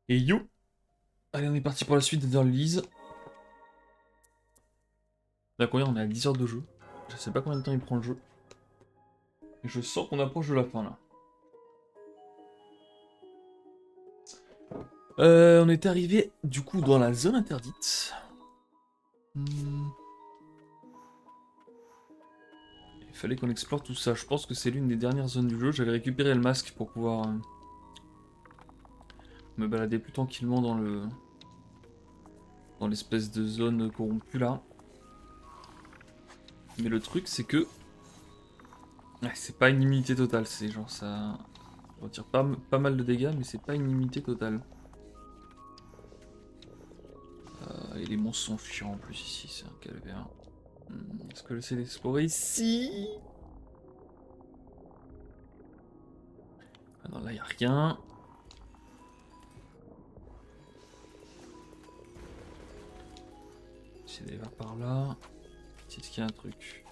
Et you. Allez, on est parti pour la suite de Lise. Là, combien on est à 10 heures de jeu. Je sais pas combien de temps il prend le jeu. Et je sens qu'on approche de la fin là. On est arrivé du coup dans la zone interdite. Il fallait qu'on explore tout ça. Je pense que c'est l'une des dernières zones du jeu. J'avais récupéré le masque pour pouvoir me balader plus tranquillement dans l'espèce de zone corrompue là. Mais le truc c'est que ouais, c'est pas une immunité totale. C'est genre ça retire pas mal de dégâts, mais c'est pas une immunité totale. Et les monstres sont chiants en plus ici, c'est un calvaire. Est-ce que j'essaie d'explorer ici? Ah non, là y a rien. J'essaie d'aller voir par là. Est-ce qu'il y a un truc?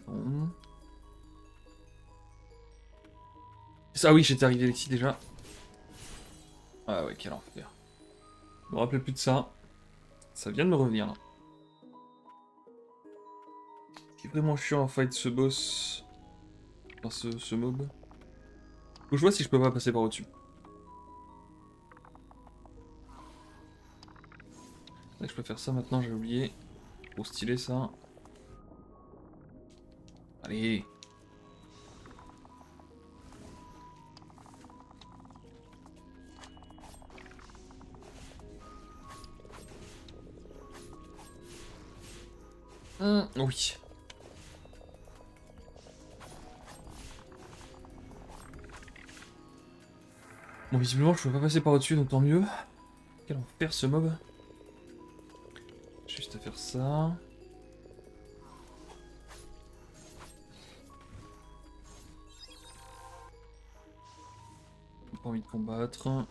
Bon. Ah oui, j'étais arrivé ici déjà. Ah ouais, quel enfer. Je me rappelais plus de ça. Ça vient de me revenir là. C'est vraiment chiant en fight ce boss. Enfin, ce mob. Faut que je vois si je peux pas passer par au-dessus. C'est que je peux faire ça maintenant, j'ai oublié. Trop stylé ça. Allez. Oui. Bon, visiblement, je peux pas passer par au-dessus, donc tant mieux. Quel enfer ce mob. Juste à faire ça. J'ai pas envie de combattre.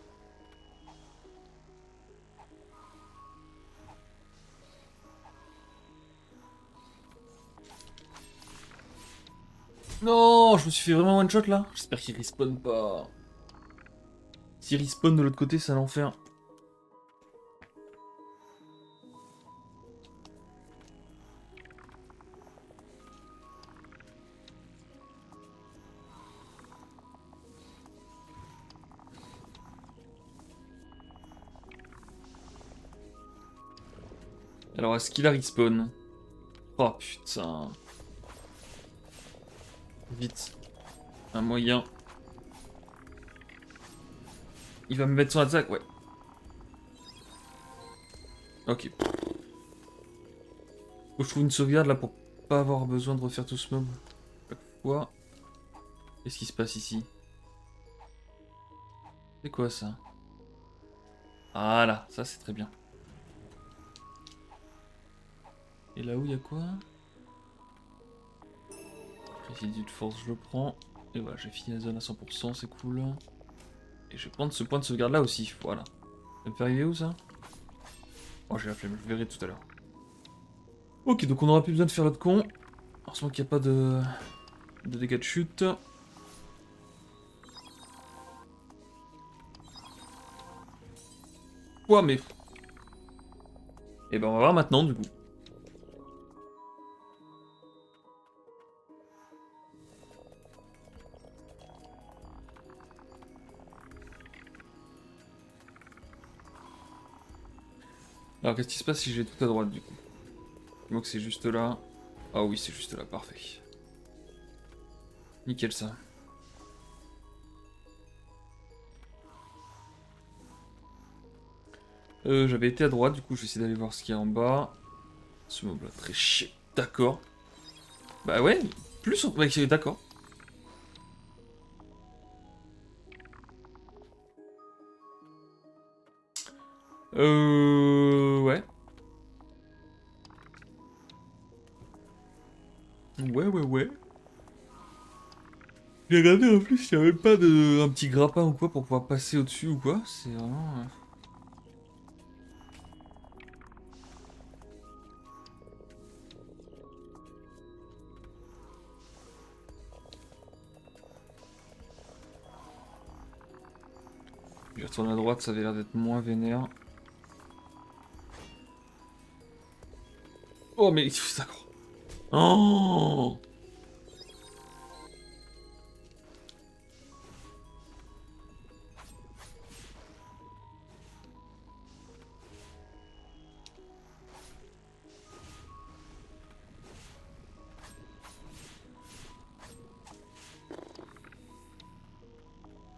Non, je me suis fait vraiment one shot là. J'espère qu'il respawn pas. S'il respawn de l'autre côté, c'est l'enfer. Alors, est-ce qu'il a respawn? Oh putain. Vite. Un moyen. Il va me mettre son attaque, ouais. Ok. Faut que je trouve une sauvegarde là pour pas avoir besoin de refaire tout ce mob. Chaque fois. Qu'est-ce qui se passe ici? C'est quoi ça? Voilà, ça c'est très bien. Et là où il y a quoi? Résidu de force, je le prends. Et voilà, j'ai fini la zone à 100%, c'est cool. Et je vais prendre ce point de sauvegarde là aussi, voilà. Ça me fait arriver où ça? Oh, j'ai la flemme, je verrai tout à l'heure. Ok, donc on n'aura plus besoin de faire l'autre con. Heureusement qu'il n'y a pas de dégâts de chute. Quoi, mais... Et ben on va voir maintenant du coup. Alors qu'est-ce qui se passe si j'ai tout à droite du coup? Moi que c'est juste là. Ah oui, c'est juste là, parfait. Nickel ça. J'avais été à droite, du coup je vais essayer d'aller voir ce qu'il y a en bas. Ce mob là, très chiant. D'accord. Bah ouais, plus... Ouais, d'accord. Ouais. Ouais. J'ai regardé en plus, il n'y a même pas un petit grappin ou quoi pour pouvoir passer au-dessus ou quoi. C'est vraiment... Je retourne à droite, ça avait l'air d'être moins vénère. Oh mais d'accord. Oh.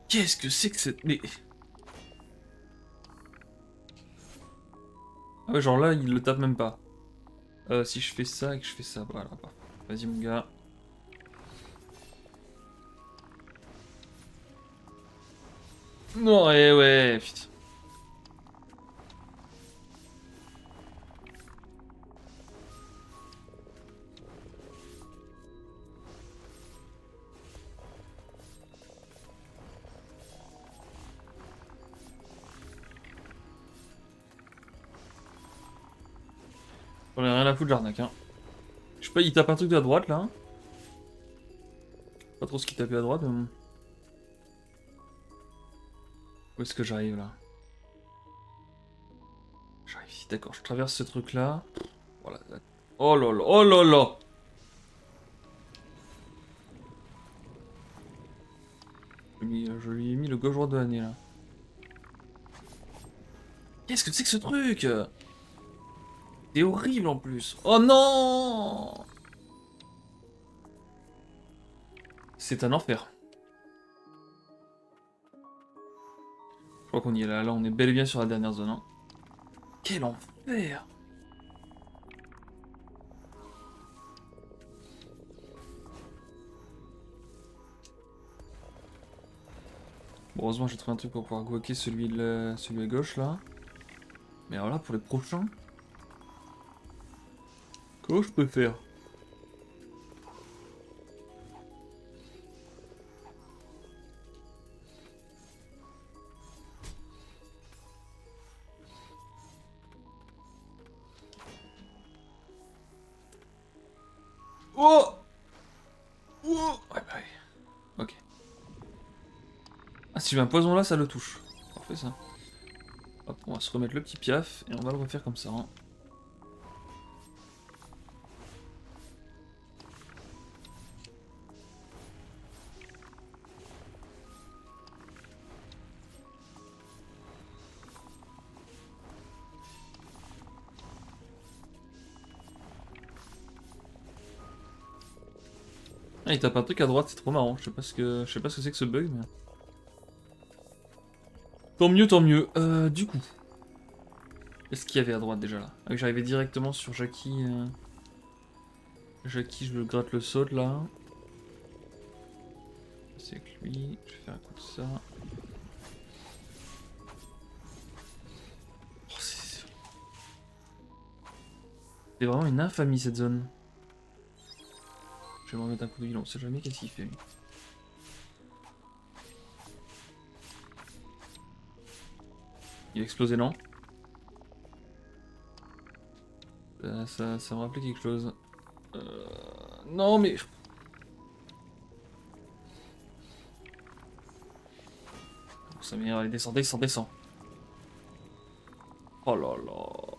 Qu'est-ce que c'est que cette... Mais... Ah ouais, genre là, il le tape même pas. Si je fais ça et que je fais ça, voilà. Vas-y mon gars. Non, ouais, putain. J'en ai rien à foutre, j'arnaque, hein. Je sais pas, il tape un truc de la droite, là. Pas trop ce qu'il tapait à droite, mais bon. Où est-ce que j'arrive, là? J'arrive ici, d'accord. Je traverse ce truc-là. Voilà. Oh là là, oh là là. Je lui ai mis le gauche droit de l'année, là. Qu'est-ce que c'est que ce truc? C'est horrible, en plus. Oh non! C'est un enfer. Je crois qu'on y est là. Là, on est bel et bien sur la dernière zone, hein. Quel enfer! Bon, heureusement, j'ai trouvé un truc pour pouvoir goker celui à gauche, là. Mais alors là, pour les prochains... Comment je peux faire? Oh! Oh! Ouais, bah ouais. Ok. Ah, si j'ai un poison là, ça le touche. Parfait, ça. Hop, on va se remettre le petit piaf, et on va le refaire comme ça, hein. Ah, il tape un truc à droite, c'est trop marrant. Je sais pas ce que c'est que ce bug, mais... Tant mieux, tant mieux. Du coup... Qu'est-ce qu'il y avait à droite, déjà, là? Ah oui, j'arrivais directement sur Jackie... Jackie, je le gratte le saut, là. C'est avec lui. Je vais faire un coup de ça. Oh, c'est vraiment une infamie, cette zone. Je vais me remettre un coup de vide, on sait jamais qu'est-ce qu'il fait, lui. Il a explosé, non? Ça me rappelait quelque chose. Non, mais... Ça m'énerve, allez, descend, descend, descend. Oh là là.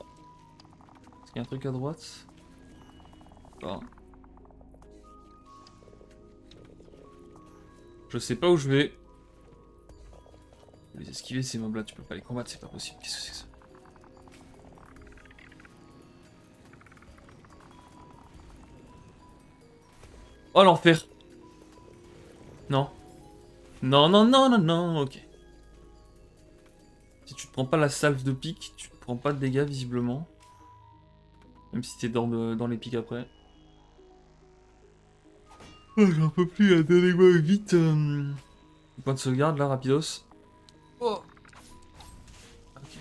Est-ce qu'il y a un truc à droite? Pas. Je sais pas où je vais. Les esquiver ces mobs là, tu peux pas les combattre, c'est pas possible. Qu'est-ce que c'est que ça? Oh l'enfer! Non. Non, non, non, non, non, ok. Si tu te prends pas la salve de pique, tu te prends pas de dégâts visiblement. Même si t'es dans les pics après. Oh, j'en peux plus, donnez-moi vite. Point de sauvegarde là, rapidos. Oh! Ok.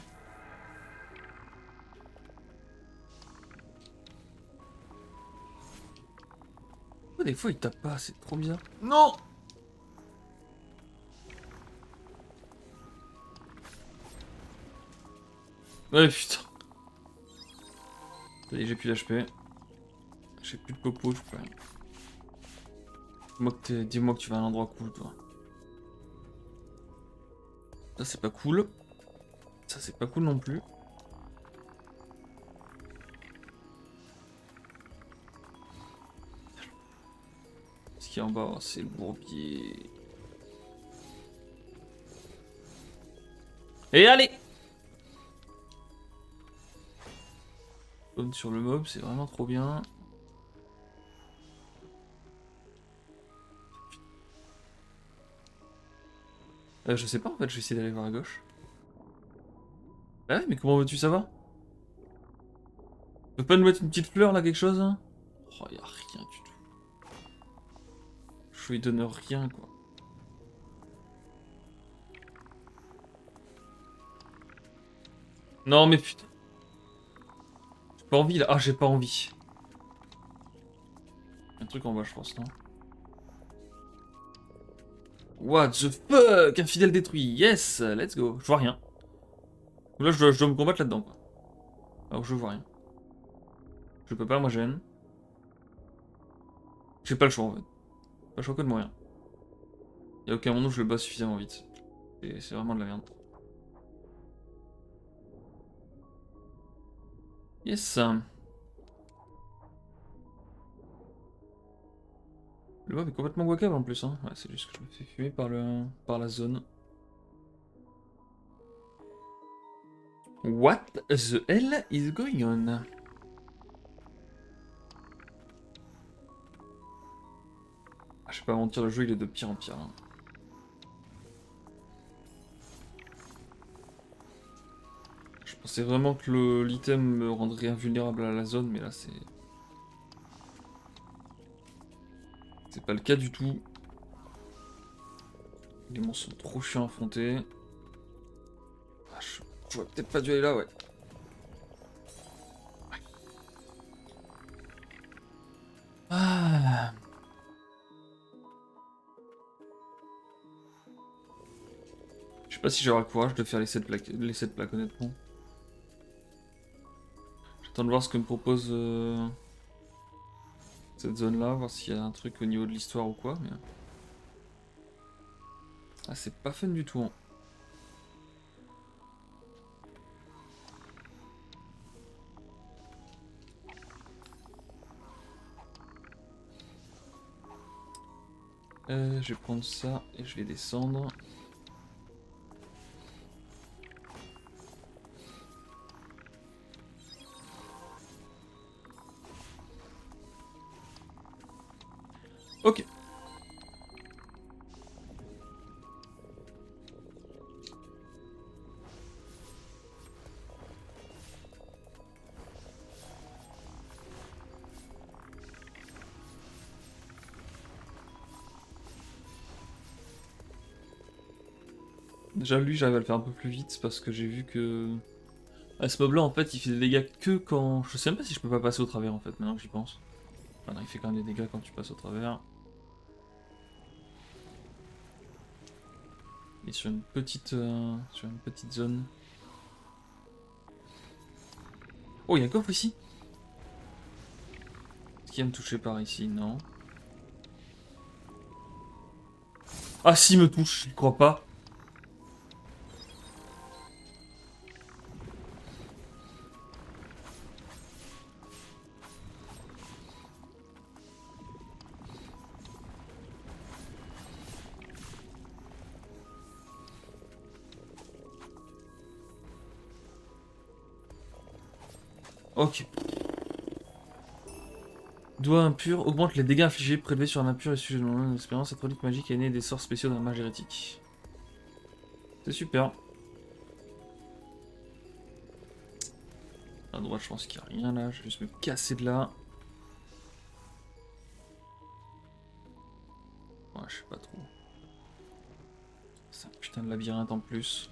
Oh, des fois il tape pas, c'est trop bizarre. Non! Ouais, putain. Ça y est, j'ai plus d'HP. J'ai plus de popo, je peux rien. Dis-moi que tu vas à un endroit cool, toi. Ça c'est pas cool. Ça c'est pas cool non plus. Ce qui est en bas, c'est le bourbier. Et allez! Sur le mob, c'est vraiment trop bien. Je sais pas en fait, je vais essayer d'aller voir à gauche. Bah ouais, mais comment veux-tu savoir? Tu peux pas nous mettre une petite fleur là, quelque chose hein? Oh, y'a rien du tout. Je lui donne rien quoi. Non mais putain. J'ai pas envie là. Ah, j'ai pas envie. Un truc en bas, je pense, non? What the fuck? Un fidèle détruit. Yes, let's go. Je vois rien. Là, je dois me combattre là-dedans, quoi. Alors, je vois rien. Je peux pas, moi, j'ai haine. J'ai pas le choix, en fait. Pas le choix que de mourir. Y'a aucun moment où je le bats suffisamment vite. C'est vraiment de la merde. Yes. Le mob est complètement guacable en plus, hein. Ouais, c'est juste que je me fais fumer par la zone. What the hell is going on? Ah, je vais pas mentir, le jeu il est de pire en pire. Hein. Je pensais vraiment que l'item me rendrait invulnérable à la zone, mais là c'est... C'est pas le cas du tout. Les monstres sont trop chiants à affronter. Ah, j'aurais peut-être pas dû aller là, ouais. Ah. Je sais pas si j'aurai le courage de faire les 7 plaques honnêtement. J'attends de voir ce que me propose cette zone-là, voir s'il y a un truc au niveau de l'histoire ou quoi. Mais... Ah, c'est pas fun du tout. Hein. Je vais prendre ça et je vais descendre. Ok. Déjà lui j'arrive à le faire un peu plus vite parce que j'ai vu que... Ah, ce mob là en fait il fait des dégâts que quand... Je sais même pas si je peux pas passer au travers en fait maintenant que j'y pense. Ah non, il fait quand même des dégâts quand tu passes au travers. Et sur une petite zone. Oh, il y a un coffre ici. Est-ce qu'il va me toucher par ici? Non. Ah si, il me touche, je crois pas. Ok. Doigt impur augmente les dégâts infligés prélevés sur un impur et sujet de mon expérience. Cette relique magique est née des sorts spéciaux d'un mage hérétique. C'est super. À droite, je pense qu'il n'y a rien là. Je vais juste me casser de là. Ouais, je sais pas trop. C'est un putain de labyrinthe en plus.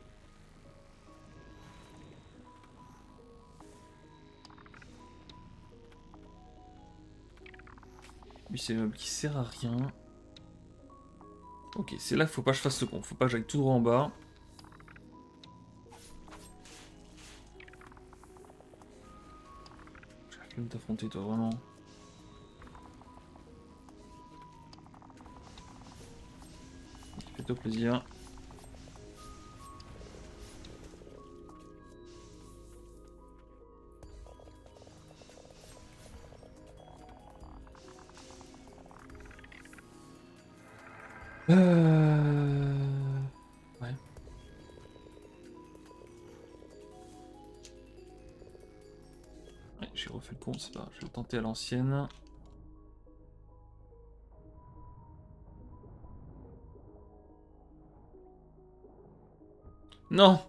Lui, c'est le meuble qui sert à rien. Ok, c'est là qu'il faut pas que je fasse le con. Faut pas que j'aille tout droit en bas. J'ai la flemme t'affronter, toi, vraiment. Fais-toi plaisir. Ouais. Ouais, j'ai refait le pont, c'est pas grave. Je vais le tenter à l'ancienne. Non!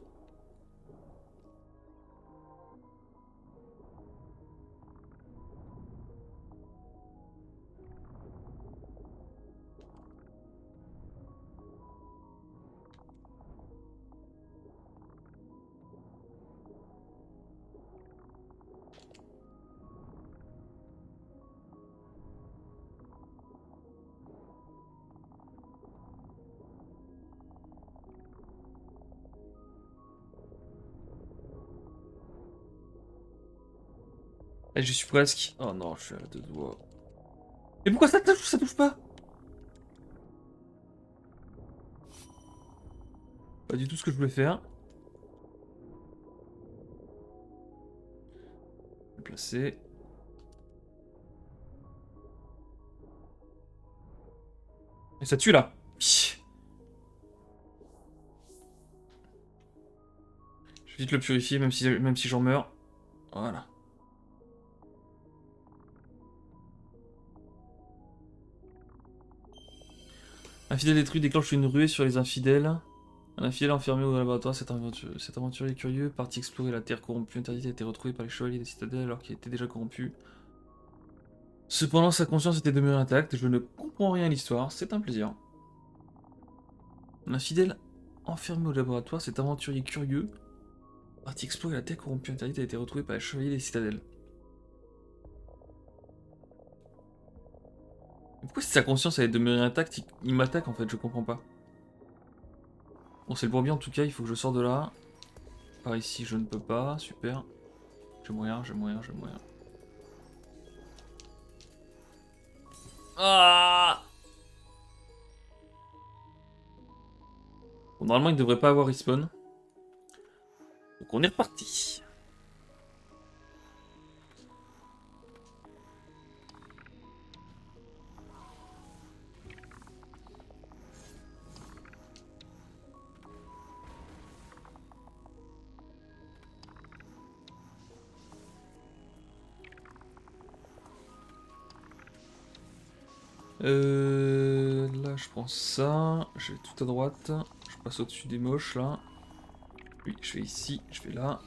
Eh, j'y suis presque. Oh non, je suis à deux doigts. Mais pourquoi ça touche pas? Pas du tout ce que je voulais faire. Je vais placer. Et ça tue là. Je vais vite le purifier, même si j'en meurs. Voilà. Infidèle détruit déclenche une ruée sur les infidèles. Un infidèle enfermé au laboratoire, cet aventurier curieux, parti explorer la terre corrompue interdite, a été retrouvé par les chevaliers des citadelles alors qu'il était déjà corrompu. Cependant, sa conscience était demeurée intacte, je ne comprends rien à l'histoire, c'est un plaisir. Un infidèle enfermé au laboratoire, cet aventurier curieux, parti explorer la terre corrompue interdite, a été retrouvé par les chevaliers des citadelles. Mais pourquoi si sa conscience elle est demeurée intacte, il m'attaque en fait, je comprends pas. Bon, c'est le bon bien en tout cas, il faut que je sorte de là. Par ici, je ne peux pas, super. Je vais mourir, je vais mourir, je vais mourir. Ah! Bon, normalement, il ne devrait pas avoir respawn. Donc on est reparti. Là, je prends ça. Je vais tout à droite. Je passe au-dessus des moches, là. Oui, je vais ici, je vais là.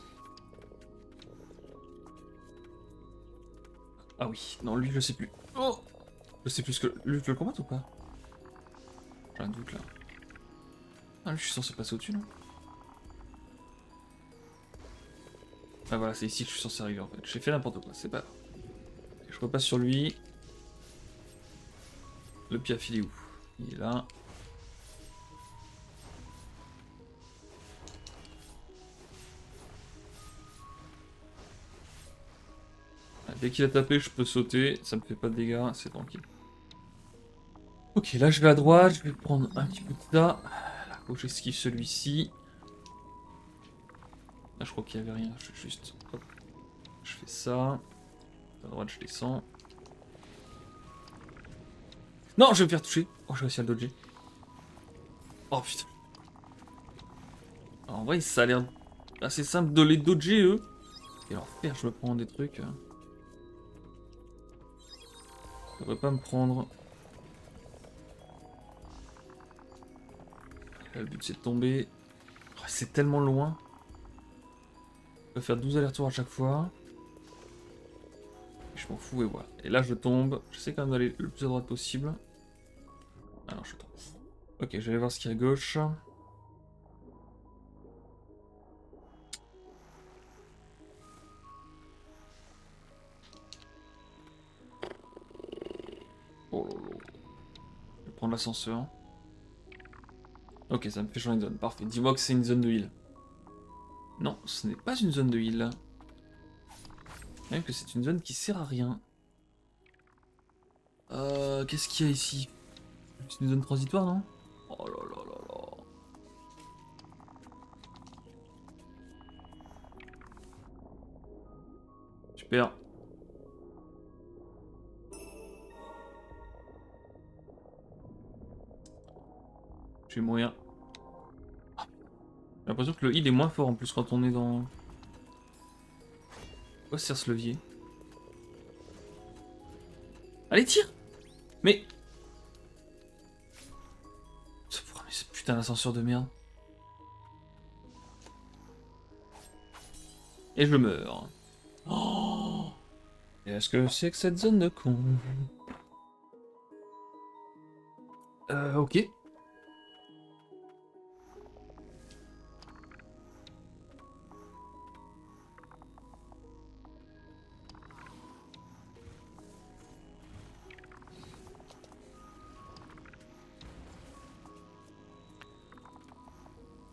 Ah oui, non, lui, je sais plus. Oh! Je sais plus ce que... Lui, tu veux le combattre ou pas? J'ai un doute, là. Ah, lui, je suis censé passer au-dessus, non? Ah voilà, c'est ici que je suis censé arriver, en fait. J'ai fait n'importe quoi, c'est pas grave. Je repasse sur lui. Le piaf, il est où? Il est là. Ah, dès qu'il a tapé, je peux sauter. Ça me fait pas de dégâts, c'est tranquille. Ok, là, je vais à droite. Je vais prendre un petit peu de ça. Là, faut que j'esquive celui-ci. Là, je crois qu'il y avait rien. Je vais juste... Hop. Je fais ça. À droite, je descends. Non, je vais me faire toucher. Oh, j'ai réussi à le dodger. Oh putain. En vrai, ça a l'air assez simple de les dodger, eux. Et l'enfer, je me prends des trucs. Je devrais pas me prendre. Là, le but, c'est de tomber. Oh, c'est tellement loin. Je peux faire 12 allers-retours à chaque fois. Et je m'en fous, et voilà. Et là, je tombe. J'essaie quand même d'aller le plus à droite possible. Ah non, je tombe. Ok, je vais aller voir ce qu'il y a à gauche. Oh là là. Je vais prendre l'ascenseur. Ok, ça me fait changer de zone. Parfait. Dis-moi que c'est une zone de heal. Non, ce n'est pas une zone de heal. Même que c'est une zone qui sert à rien. Qu'est-ce qu'il y a ici? C'est une zone transitoire, non? Oh là là là là. Super. J'ai moyen. J'ai l'impression que le heal est moins fort en plus quand on est dans... Quoi sert ce levier? Allez, tire! Mais... Mais ce putain d'ascenseur de merde. Et je meurs. Oh! Qu'est-ce que c'est que cette zone de con? Ok.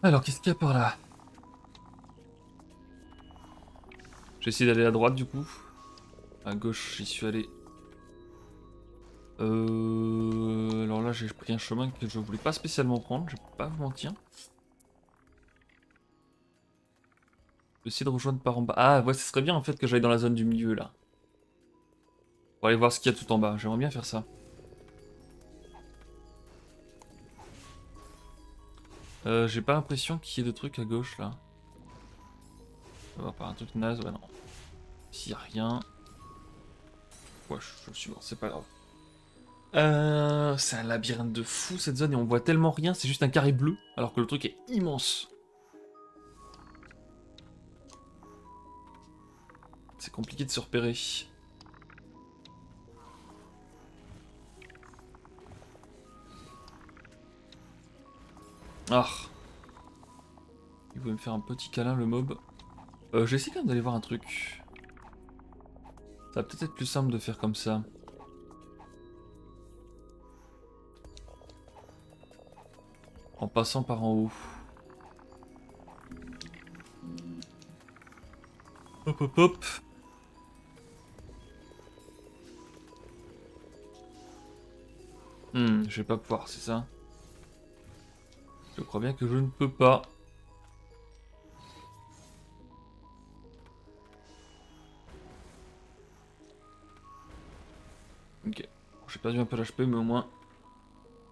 Alors, qu'est-ce qu'il y a par là? J'ai essayé d'aller à droite du coup. À gauche, j'y suis allé. Alors là, j'ai pris un chemin que je voulais pas spécialement prendre, je vais pas vous mentir. Je vais essayer de rejoindre par en bas. Ah, ouais, ce serait bien en fait que j'aille dans la zone du milieu là. Pour aller voir ce qu'il y a tout en bas. J'aimerais bien faire ça. J'ai pas l'impression qu'il y ait de trucs à gauche là. On va voir par un truc naze, ouais non. S'il y a rien. Ouais, je suis mort, c'est pas grave. C'est un labyrinthe de fou cette zone et on voit tellement rien, c'est juste un carré bleu, alors que le truc est immense. C'est compliqué de se repérer. Ah. Il voulait me faire un petit câlin le mob. J'essaie quand même d'aller voir un truc. Ça va peut-être être plus simple de faire comme ça. En passant par en haut. Hop hop hop. Je vais pas pouvoir, c'est ça? Je crois bien que je ne peux pas. Ok. J'ai perdu un peu l'HP, mais au moins...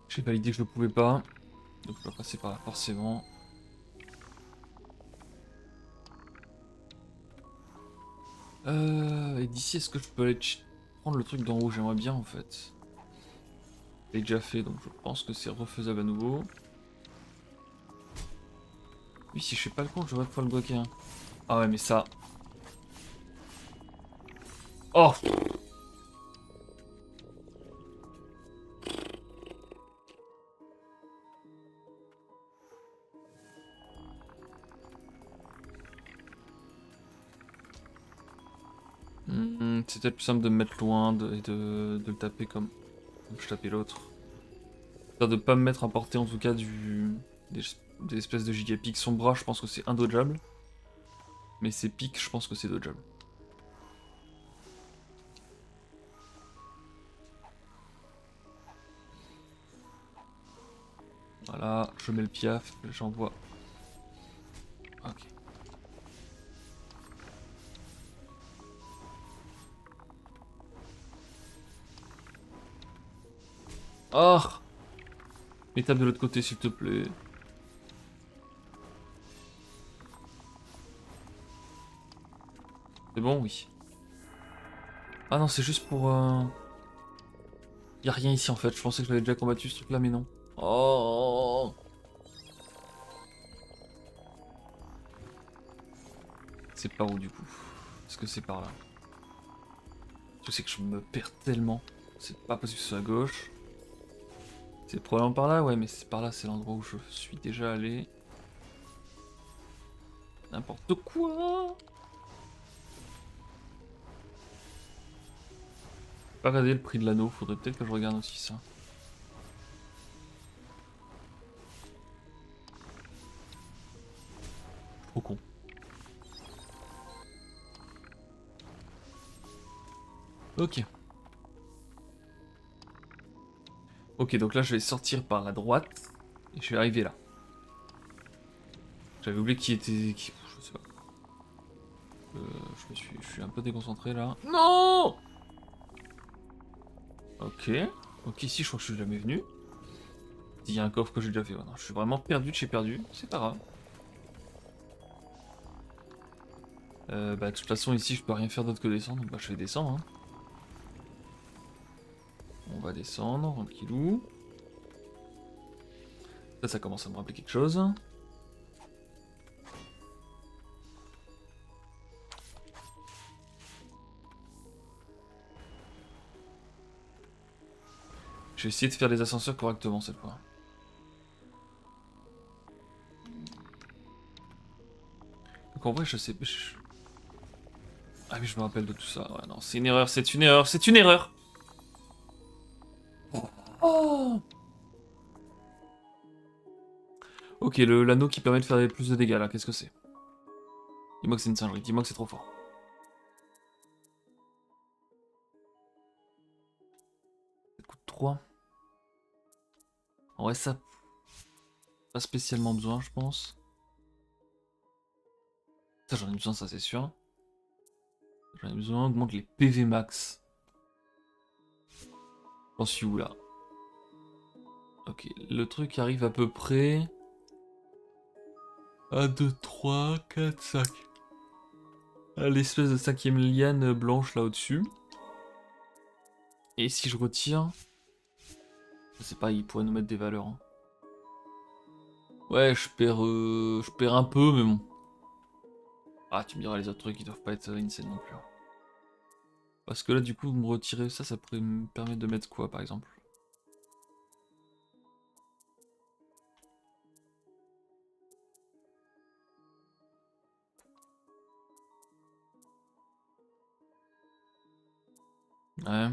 J'ai validé que je ne pouvais pas. Donc je dois passer par là, forcément. Et d'ici, est-ce que je peux aller prendre le truc d'en haut? J'aimerais bien, en fait. Je l'ai déjà fait, donc je pense que c'est refaisable à nouveau. Oui, si je fais pas le compte, je devrais pouvoir le bloquer. Hein. Ah ouais, mais ça... Oh! C'est peut-être plus simple de me mettre loin et de le taper comme je tapais l'autre. De pas me mettre à portée en tout cas des espèces de gigapics. Son bras, je pense que c'est indodgeable. Mais ses pics, je pense que c'est dodgeable. Voilà, je mets le piaf, j'envoie. Ok. Oh! Mais tape de l'autre côté, s'il te plaît. C'est bon, oui. Ah non, c'est juste pour... Y a rien ici en fait, je pensais que je l'avais déjà combattu ce truc là, mais non. Oh! C'est par où du coup? Est-ce que c'est par là? Je sais que je me perds tellement. C'est pas possible que ce soit à gauche. C'est probablement par là, ouais, mais c'est par là, c'est l'endroit où je suis déjà allé. N'importe quoi! Pas regarder le prix de l'anneau, faudrait peut-être que je regarde aussi ça. Trop con. Ok. Ok, donc là je vais sortir par la droite et je vais arriver là. J'avais oublié qui était... Je sais pas. Je suis un peu déconcentré là. Non! Ok. Ok, ici je crois que je suis jamais venu. Il y a un coffre que j'ai déjà fait. Ouais, non, je suis vraiment perdu de chez perdu. C'est pas grave. Bah, de toute façon, ici, je peux rien faire d'autre que descendre. Donc, bah, je vais descendre. Hein. On va descendre, tranquillou. Ça commence à me rappeler quelque chose. Je vais essayer de faire les ascenseurs correctement cette fois. Donc en vrai, je sais... Ah oui, je me rappelle de tout ça. Ouais, non, c'est une erreur, c'est une erreur, c'est une erreur. Oh. Ok, l'anneau qui permet de faire plus de dégâts là, qu'est-ce que c'est? Dis-moi que c'est une singerie, dis-moi que c'est trop fort. Ça coûte 3. En vrai, ça... Pas spécialement besoin, je pense. Ça, j'en ai besoin, ça c'est sûr. J'en ai besoin, augmente les PV max. J'en suis où là? Ok, le truc arrive à peu près... 1, 2, 3, 4, 5. L'espèce de 5ème liane blanche là au-dessus. Et si je retire... Je sais pas, il pourrait nous mettre des valeurs. Hein. Ouais, je perds un peu, mais bon. Ah, tu me diras, les autres trucs, ils doivent pas être insane non plus. Hein. Parce que là, du coup, me retirer ça, ça pourrait me permettre de mettre quoi, par exemple? Ouais.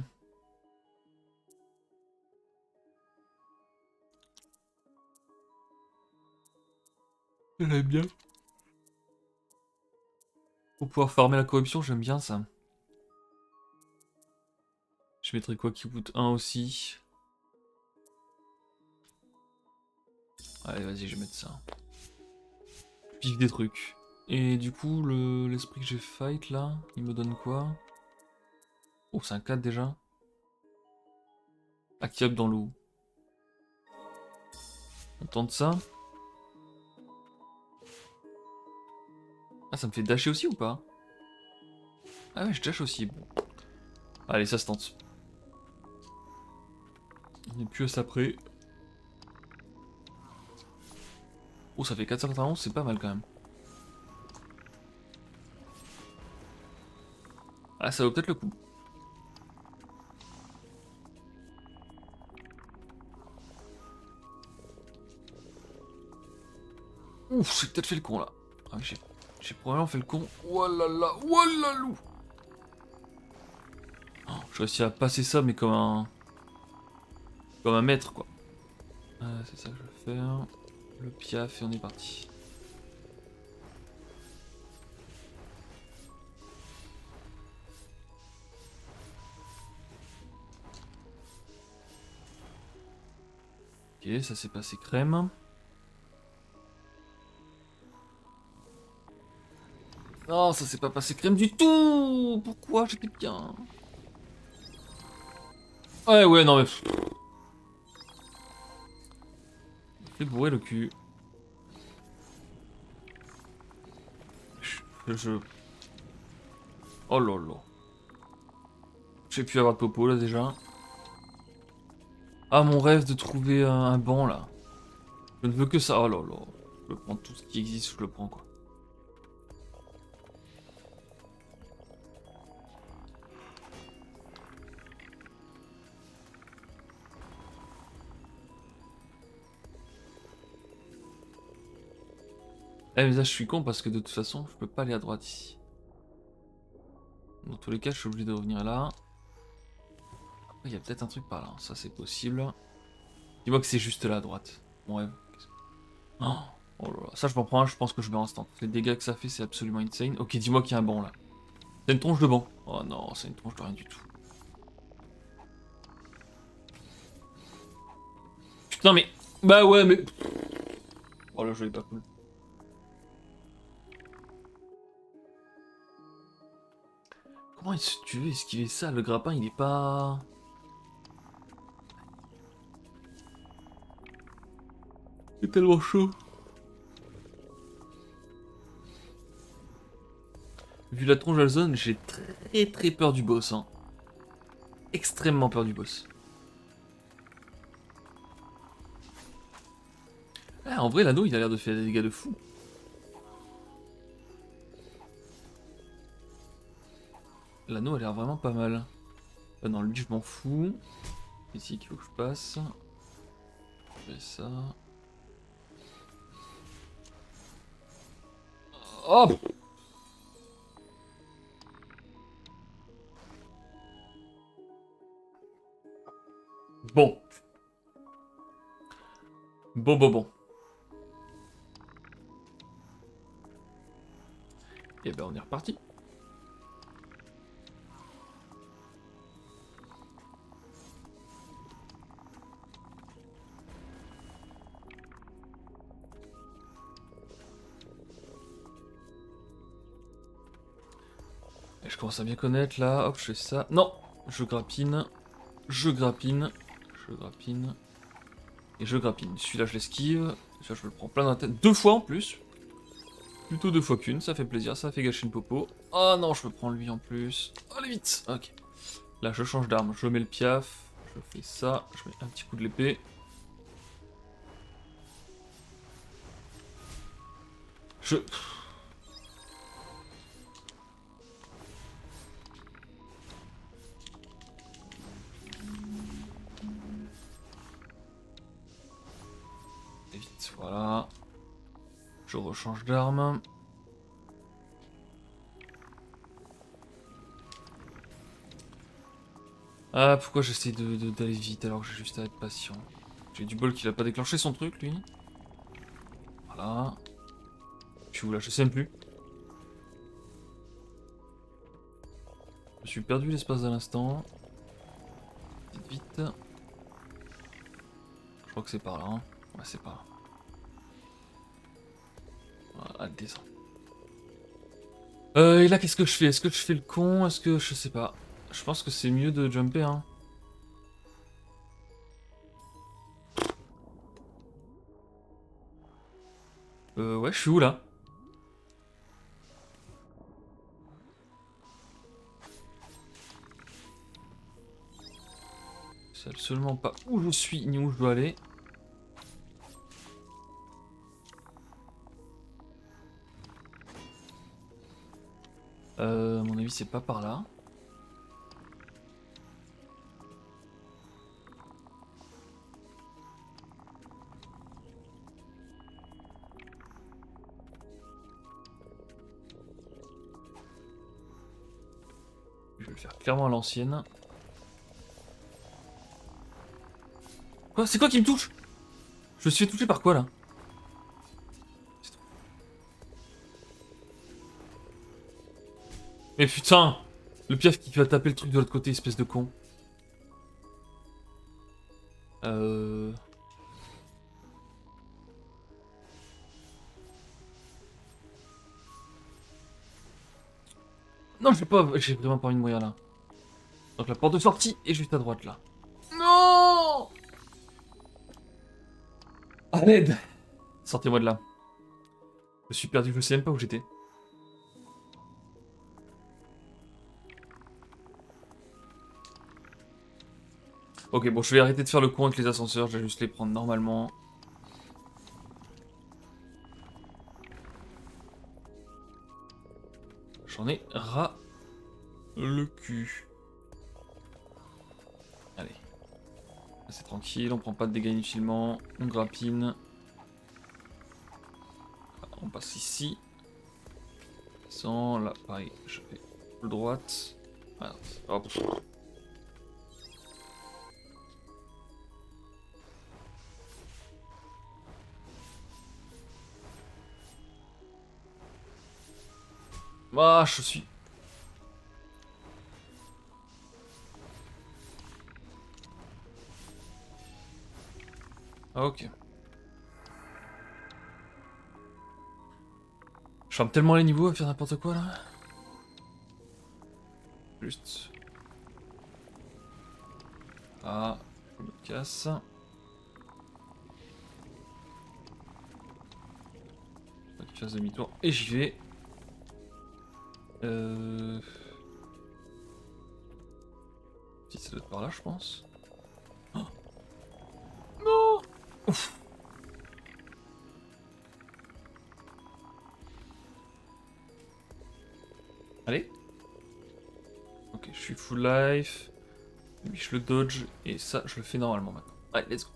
J'aime bien. Pour pouvoir farmer la corruption, j'aime bien ça. Je mettrai quoi qui coûte 1 aussi. Allez, vas-y, je vais mettre ça. Pique des trucs. Et du coup, l'esprit que j'ai fight là, il me donne quoi? Oh, c'est un 4 déjà. Active dans l'eau. On tente ça. Ah, ça me fait dasher aussi ou pas? Ah ouais, je dash aussi. Bon. Allez, ça se tente. On est plus à ça près. Oh, ça fait 491, c'est pas mal quand même. Ah, ça vaut peut-être le coup. Ouf, j'ai peut-être fait le con là. Ah, j'ai probablement fait le con. Oh là là, oh là loup. Oh, je réussis à passer ça, mais comme un maître quoi. C'est ça que je vais faire. Le piaf et on est parti. Ok, ça s'est passé crème. Non, ça s'est pas passé crème du tout. Pourquoi j'étais bien? Ouais, ouais, non mais... Fais bourrer le cul. Je... Oh là là. J'ai pu avoir de popo là déjà. Ah, mon rêve de trouver un banc là. Je ne veux que ça. Oh là là. Je prends tout ce qui existe, je le prends quoi. Eh mais là je suis con parce que de toute façon je peux pas aller à droite ici. Dans tous les cas je suis obligé de revenir là. Après il y a peut-être un truc par là, ça c'est possible. Dis-moi que c'est juste là à droite. Mon rêve. Oh, oh là là. Ça je m'en prends un, je pense que je mets instant. Les dégâts que ça fait c'est absolument insane. Ok, dis-moi qu'il y a un banc là. C'est une tronche de banc. Oh non, c'est une tronche de rien du tout. Putain mais... Bah ouais mais... Oh là je l'ai pas cool. Comment est-ce que tu veux esquiver ça? Le grappin il est pas... C'est tellement chaud. Vu la tronche de la zone, j'ai très peur du boss. Hein. Extrêmement peur du boss. Ah, en vrai, l'anneau, il a l'air de faire des dégâts de fou. L'anneau a l'air vraiment pas mal. Ah non, lui, je m'en fous. Ici qu'il faut que je passe. Je fais ça. Oh! Bon. Bon. Et ben on est reparti. Et je commence à bien connaître là. Hop, je fais ça. Non! Je grappine. Je grappine. Je grappine. Et je grappine. Celui-là, je l'esquive. Celui-là, je me le prends plein dans la tête. 2 fois en plus. Plutôt 2 fois qu'une. Ça fait plaisir. Ça fait gâcher une popo. Oh non, je me prends lui en plus. Allez, vite! Ok. Là, je change d'arme. Je mets le piaf. Je fais ça. Je mets un petit coup de l'épée. Je... Et vite, voilà. Je rechange d'arme. Ah, pourquoi j'essaie d'aller vite alors que j'ai juste à être patient. J'ai du bol qu'il a pas déclenché son truc, lui. Voilà. Je suis où là? Je sais même plus. Je me suis perdu l'espace d'un instant. Vite. Je crois que c'est par là. Hein. Ouais, c'est par là. Voilà, descend. Et là, qu'est-ce que je fais? Est-ce que je fais le con? Est-ce que... Je sais pas. Je pense que c'est mieux de jumper, hein. Ouais, je suis où là? Je sais absolument pas où je suis ni où je dois aller. À mon avis, c'est pas par là. Je vais le faire clairement à l'ancienne. Quoi? C'est quoi qui me touche? Je me suis fait toucher par quoi là? Mais putain! Le piaf qui va taper le truc de l'autre côté, espèce de con. Euh... Non, j'ai vraiment pas envie de mourir là. Donc la porte de sortie est juste à droite là. Non! À l'aide! Sortez-moi de là. Je suis perdu, je sais même pas où j'étais. Ok, bon, je vais arrêter de faire le con avec les ascenseurs, je vais juste les prendre normalement. J'en ai ras le cul. Allez. C'est tranquille, on prend pas de dégâts inutilement. On grappine. On passe ici. Sans là, pareil, je fais full droite. Voilà. Hop. Ah, je suis. Ah, ok. Je ferme tellement les niveaux à faire n'importe quoi là. Juste. Ah, je me casse. Je fasse demi-tour et j'y vais. Si ça doit être par là, je pense. Oh non. Ouf. Allez. Ok, je suis full life. Lui, je le dodge. Et ça, je le fais normalement maintenant. Allez, let's go.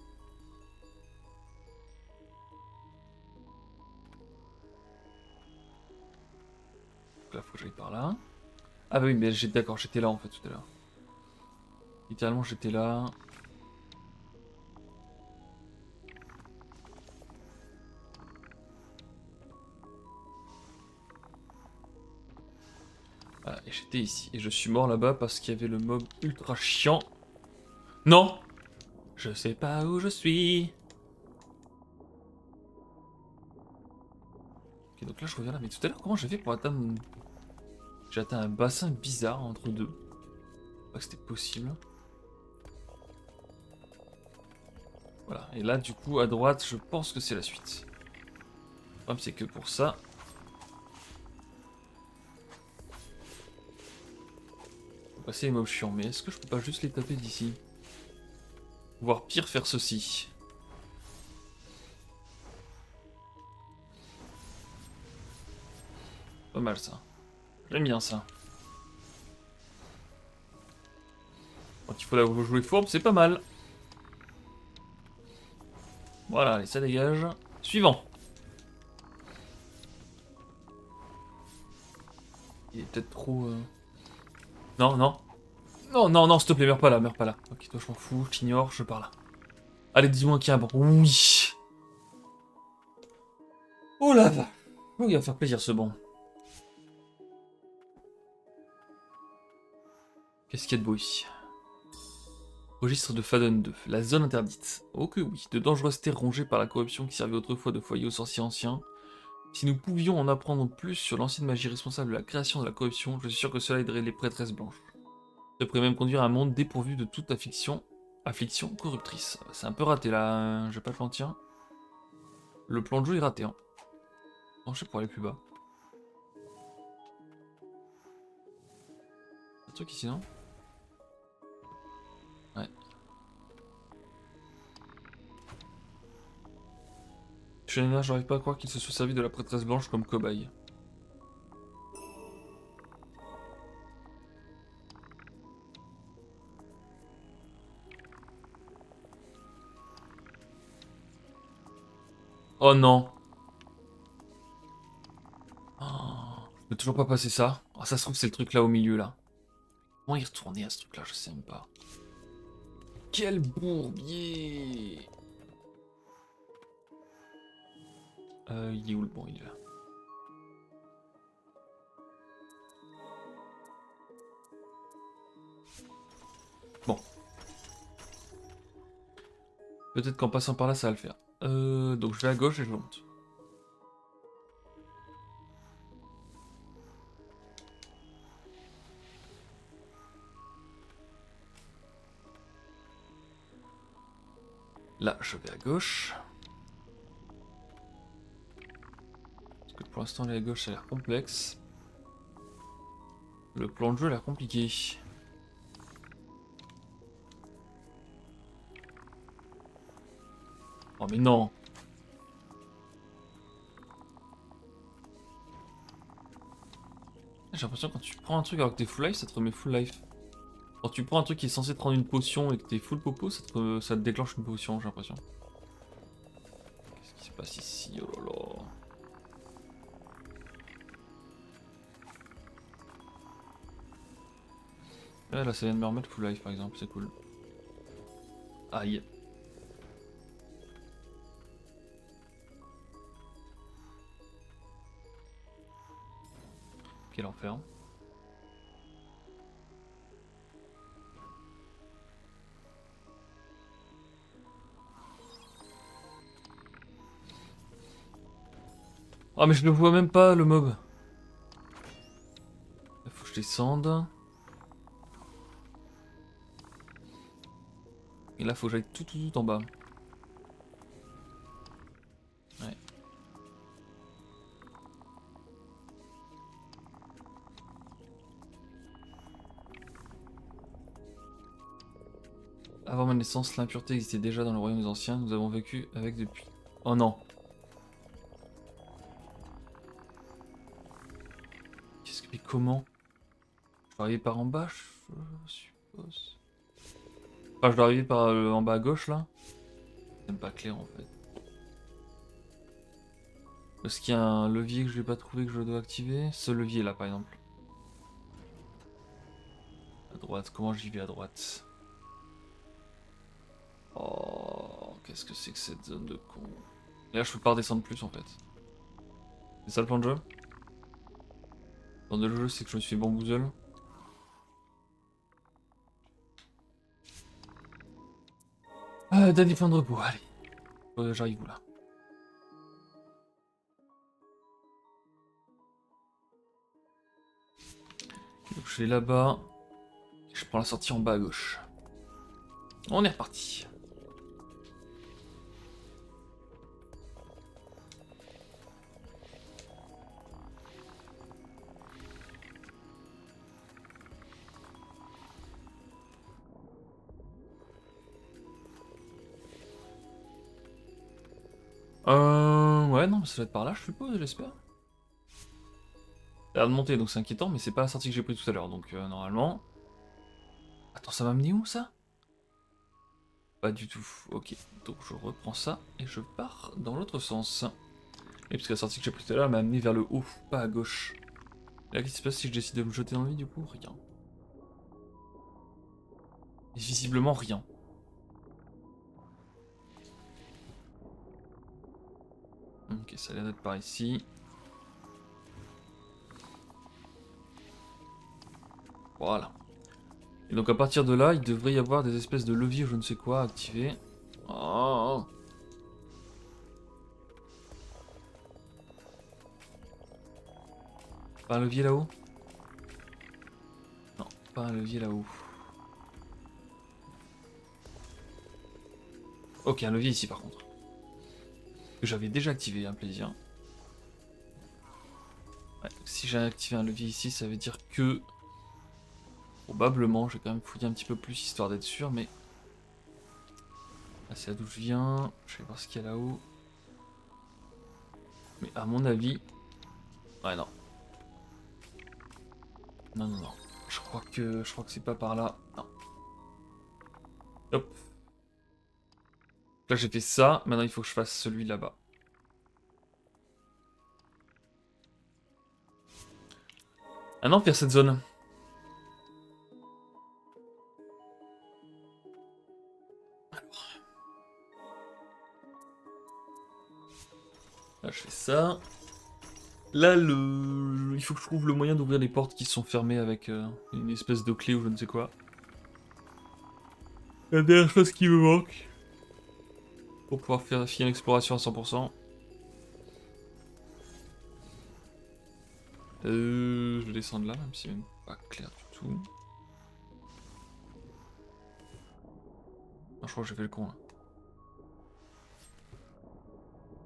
Donc là, faut que j'aille par là. Ah bah oui, mais d'accord, j'étais là en fait tout à l'heure. Littéralement, j'étais là. Voilà, et j'étais ici. Et je suis mort là-bas parce qu'il y avait le mob ultra chiant. Non! Je sais pas où je suis. Ok, donc là, je reviens là. Mais tout à l'heure, comment j'ai fait pour atteindre... J'ai atteint un bassin bizarre entre deux. Je sais pas que c'était possible. Voilà, et là, du coup, à droite, je pense que c'est la suite. Le problème, c'est que pour ça... Faut passer les mobs chiants. Mais est-ce que je peux pas juste les taper d'ici? Voire pire, faire ceci. Pas mal, ça. J'aime bien ça. Quand il faut la jouer fourbe, c'est pas mal. Voilà, allez, ça dégage. Suivant. Il est peut-être trop... Non, non. Non, non, non, s'il te plaît, meurs pas là, meurs pas là. Ok, toi, je m'en fous, je t'ignore, je pars là. Allez, dis-moi qu'il y a un bon. Oui. Oh là va. Oh, il va faire plaisir ce bon. Qu'est-ce qu'il y a de beau ici? Registre de Faden 2, la zone interdite. Oh que oui, de dangereuses terres rongées par la corruption qui servait autrefois de foyer aux sorciers anciens. Si nous pouvions en apprendre plus sur l'ancienne magie responsable de la création de la corruption, je suis sûr que cela aiderait les prêtresses blanches. Ça pourrait même conduire à un monde dépourvu de toute affliction corruptrice. C'est un peu raté là, je vais pas te mentir. Le plan de jeu est raté. Hein. Non, je sais pour aller plus bas. Un truc ici, non? Ouais. Shenina, j'arrive pas à croire qu'il se soit servi de la prêtresse blanche comme cobaye. Oh non! Oh, je peux toujours pas passer ça. Oh, ça se trouve, c'est le truc là au milieu là. Comment y retourner à ce truc là? Je sais même pas. Quel bourbier! Il est où le bon? Il est là. Bon. Peut-être qu'en passant par là, ça va le faire. Donc je vais à gauche et je monte. Là, je vais à gauche. Parce que pour l'instant, aller à gauche, ça a l'air complexe. Le plan de jeu a l'air compliqué. Oh mais non! J'ai l'impression que quand tu prends un truc alors que t'es full life, ça te remet full life. Quand tu prends un truc qui est censé te rendre une potion et que t'es full popo, ça te déclenche une potion, j'ai l'impression. Qu'est-ce qui se passe ici? Oh là là. Ouais, là, ça vient de me remettre full life par exemple, c'est cool. Aïe. Quel enfer. Oh mais je le vois même pas le mob. Il faut que je descende. Et là faut que j'aille tout en bas. Ouais. Avant ma naissance, l'impureté existait déjà dans le royaume des anciens. Nous avons vécu avec depuis. Oh non. Qu'est-ce que... Mais comment? Je dois arriver par en bas, je suppose. Enfin, je dois arriver par en bas à gauche, là. C'est même pas clair, en fait. Est-ce qu'il y a un levier que je n'ai pas trouvé que je dois activer? Ce levier-là, par exemple. À droite, comment j'y vais à droite? Oh, qu'est-ce que c'est que cette zone de con? Et là, je peux pas redescendre plus, en fait. C'est ça le plan de jeu? Le plan de jeu, c'est que je me suis fait bamboozle. Dernier point de repos, allez. J'arrive où là? Donc je vais là-bas. Je prends la sortie en bas à gauche. On est reparti. Ouais, non, ça va être par là, je suppose, j'espère. Ça a l'air de monter, donc c'est inquiétant, mais c'est pas la sortie que j'ai prise tout à l'heure, donc normalement... Attends, ça m'a mené où, ça? Pas du tout, ok. Donc je reprends ça, et je pars dans l'autre sens. Et puisque la sortie que j'ai prise tout à l'heure m'a amené vers le haut, pas à gauche. Et là, qu'est-ce qui se passe si je décide de me jeter dans le vide, du coup? Rien. Et visiblement, rien. Ok, ça a l'air d'être par ici. Voilà. Et donc à partir de là, il devrait y avoir des espèces de leviers ou je ne sais quoi activés. Oh. Pas un levier là-haut? Non, pas un levier là-haut. Ok, un levier ici par contre. Que j'avais déjà activé, un plaisir. Ouais, donc si j'ai activé un levier ici, ça veut dire que... Probablement, je vais quand même fouiller un petit peu plus histoire d'être sûr, mais... Là c'est là d'où je viens, je vais voir ce qu'il y a là-haut. Mais à mon avis... Ouais, non. Non, non, non. Je crois que c'est pas par là. Non. Hop. Là j'ai fait ça, maintenant il faut que je fasse celui là-bas. Ah non, faire cette zone. Là je fais ça. Là il faut que je trouve le moyen d'ouvrir les portes qui sont fermées avec une espèce de clé ou je ne sais quoi. La dernière chose qui me manque. Pour pouvoir faire finir l'exploration à 100%. Je vais descendre là, même si c'est même pas clair du tout. Non, je crois que j'ai fait le con là.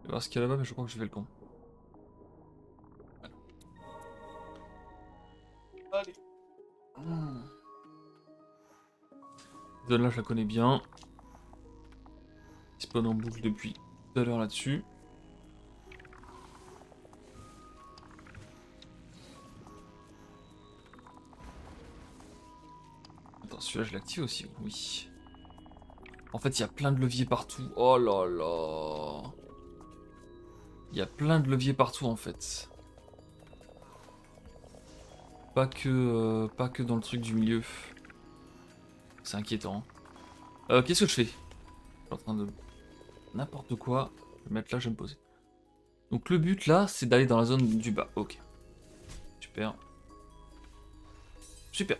Je vais voir ce qu'il y a là-bas, mais je crois que j'ai fait le con. Allez. Cette zone là, je la connais bien. Il spawn en boucle depuis tout à l'heure là-dessus. Attends, celui-là, je l'active aussi, oui. En fait, il y a plein de leviers partout. Oh là là. Il y a plein de leviers partout, en fait. Pas que dans le truc du milieu. C'est inquiétant. Qu'est-ce que je fais? Je suis en train de... N'importe quoi. Je vais me mettre là, je vais me poser. Donc le but là, c'est d'aller dans la zone du bas. Ok. Super. Super.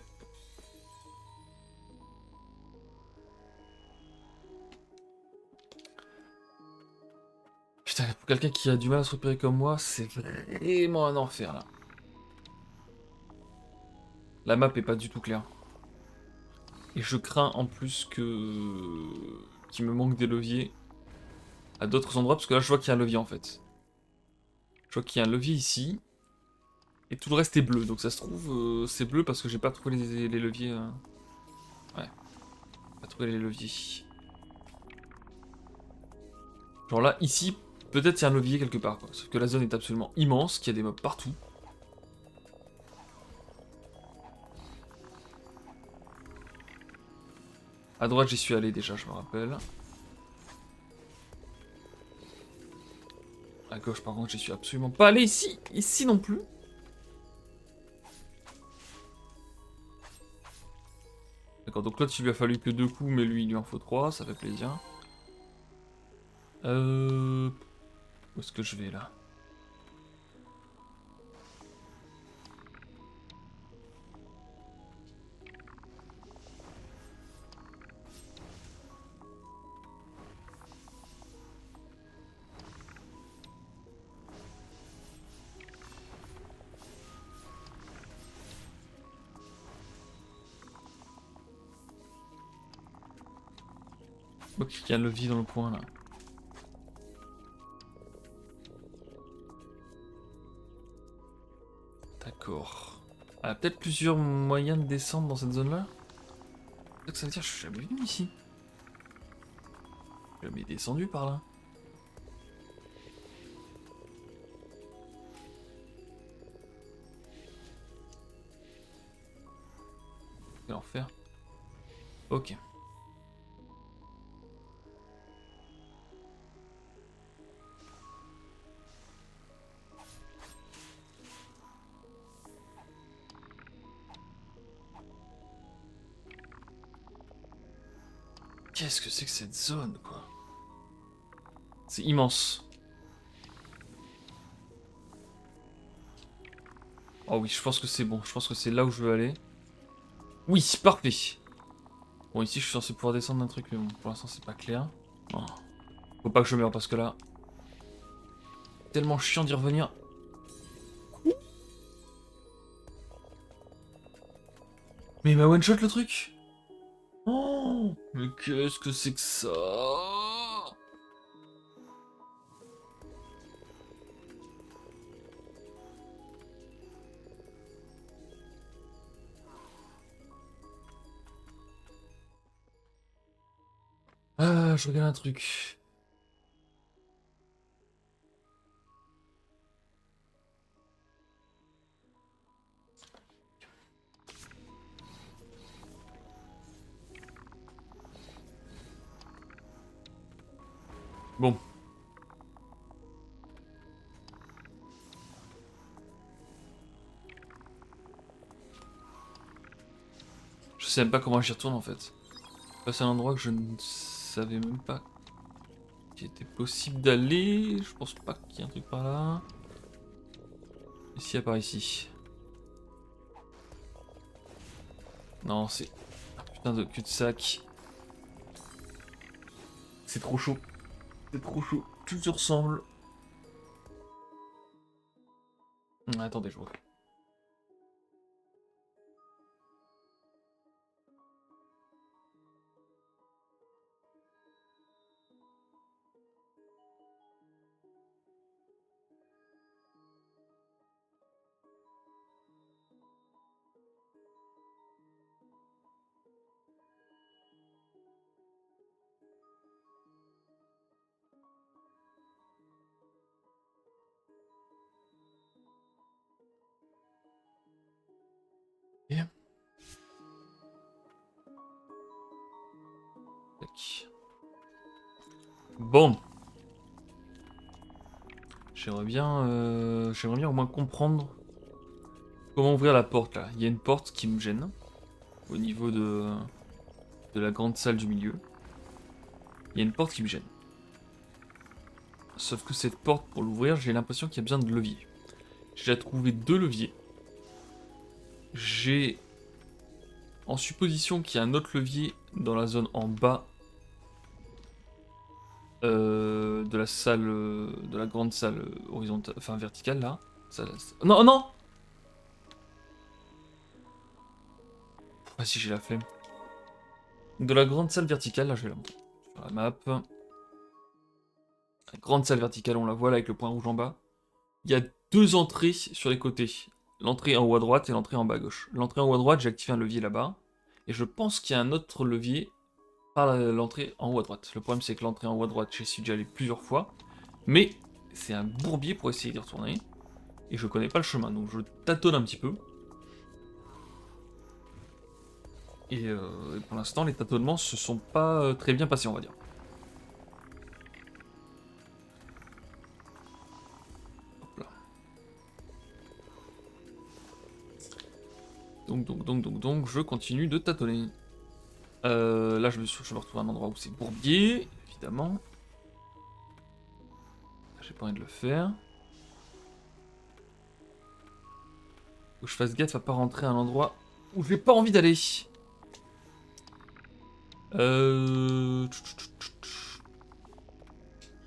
Putain, pour quelqu'un qui a du mal à se repérer comme moi, c'est vraiment un enfer là. La map est pas du tout claire. Et je crains en plus qu'il me manque des leviers à d'autres endroits, parce que là je vois qu'il y a un levier en fait. Je vois qu'il y a un levier ici, et tout le reste est bleu, donc ça se trouve c'est bleu parce que j'ai pas trouvé les leviers. Ouais, pas trouver les leviers. Genre là, ici, peut-être il y a un levier quelque part, quoi. Sauf que la zone est absolument immense, qu'il y a des mobs partout. À droite, j'y suis allé déjà, je me rappelle. À gauche, par contre, j'y suis absolument pas allé. Ici, ici non plus. D'accord, donc l'autre, il lui a fallu que 2 coups, mais lui, il lui en faut 3, ça fait plaisir. Où est-ce que je vais, là? Ok, il y a un levier dans le coin, là. D'accord. Ah, peut-être plusieurs moyens de descendre dans cette zone-là? C'est que ça veut dire que je suis jamais venu ici. Je suis jamais descendu par là. Quel enfer. Ok. Qu'est-ce que c'est que cette zone, quoi? C'est immense. Oh oui, je pense que c'est bon. Je pense que c'est là où je veux aller. Oui, parfait. Bon, ici, je suis censé pouvoir descendre d'un truc, mais bon, pour l'instant, c'est pas clair. Oh. Faut pas que je meure, parce que là... Tellement chiant d'y revenir. Mais il m'a one-shot, le truc. Oh, mais qu'est-ce que c'est que ça? Ah, je regarde un truc. Bon. Je sais même pas comment j'y retourne, en fait. C'est un endroit que je ne savais même pas qu'il était possible d'aller. Je pense pas qu'il y ait un truc par là. Ici, à part ici. Non, c'est un putain de cul-de-sac. C'est trop chaud. C'est trop chaud. Tout se ressemble. Attendez, je vois. Et... Tac. Bon. J'aimerais bien au moins comprendre comment ouvrir la porte là. Il y a une porte qui me gêne au niveau de la grande salle du milieu. Il y a une porte qui me gêne. Sauf que cette porte, pour l'ouvrir, j'ai l'impression qu'il y a besoin de levier. J'ai déjà trouvé 2 leviers. J'ai en supposition qu'il y a un autre levier dans la zone en bas de la salle, de la grande salle horizontale, enfin verticale là. Non, non. Ah si, j'ai la flemme. De la grande salle verticale, là je vais la montrer sur la map. La grande salle verticale, on la voit là avec le point rouge en bas. Il y a 2 entrées sur les côtés. L'entrée en haut à droite et l'entrée en bas à gauche. L'entrée en haut à droite, j'ai activé un levier là-bas. Et je pense qu'il y a un autre levier par l'entrée en haut à droite. Le problème c'est que l'entrée en haut à droite, j'y suis déjà allé plusieurs fois. Mais c'est un bourbier pour essayer d'y retourner. Et je connais pas le chemin, donc je tâtonne un petit peu. Et pour l'instant, les tâtonnements se sont pas très bien passés, on va dire. Hop là. Donc, je continue de tâtonner. Là, je me retrouve à un endroit où c'est bourbier, évidemment. J'ai pas envie de le faire. Faut que je fasse gaffe à pas rentrer à un endroit où j'ai pas envie d'aller. Je vais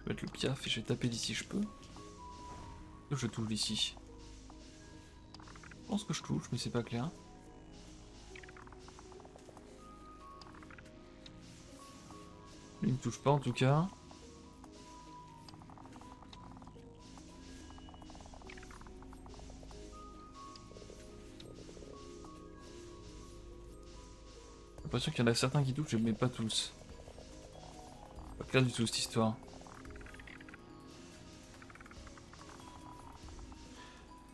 mettre le piaf et je vais taper d'ici, je peux. Je touche d'ici. Je pense que je touche, mais c'est pas clair. Il ne touche pas en tout cas. J'ai l'impression qu'il y en a certains qui touchent, mais pas tous. Pas clair du tout cette histoire.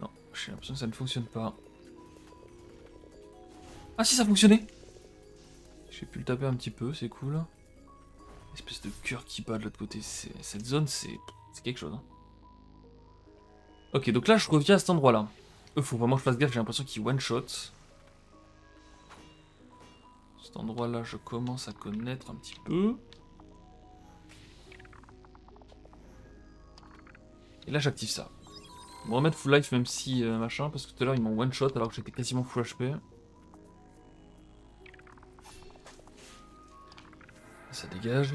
Non, j'ai l'impression que ça ne fonctionne pas. Ah si, ça fonctionnait! J'ai pu le taper un petit peu, c'est cool. Espèce de cœur qui bat de l'autre côté. Cette zone, c'est quelque chose. Hein. Ok, donc là, je reviens à cet endroit-là. Faut vraiment que je fasse gaffe, j'ai l'impression qu'il one-shot. Cet endroit-là, je commence à connaître un petit peu. Et là, j'active ça. On va remettre full life, même si machin, parce que tout à l'heure, ils m'ont one-shot alors que j'étais quasiment full HP. Ça dégage.